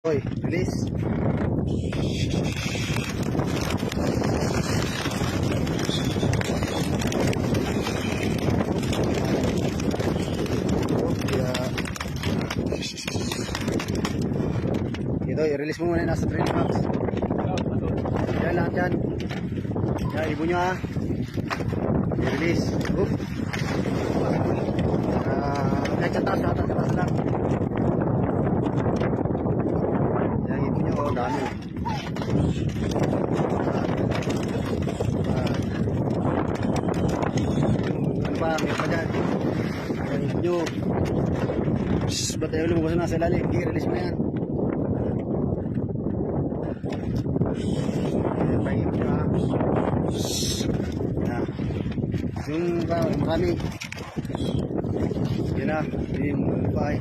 Hoy, release. Ito, i-release mo muna yung nasa training box. Yan lahat yan. Yan, ibo nyo ha. I-release. Kahit sa taas lang. Yan, ibo nyo. Oh, dami. Ano pa, may pa dyan. Yan, ibo nyo. Ba't ayaw lumabas na sa ilalim? I-release mo na yan. Yung marami. Yan na, yung bahay.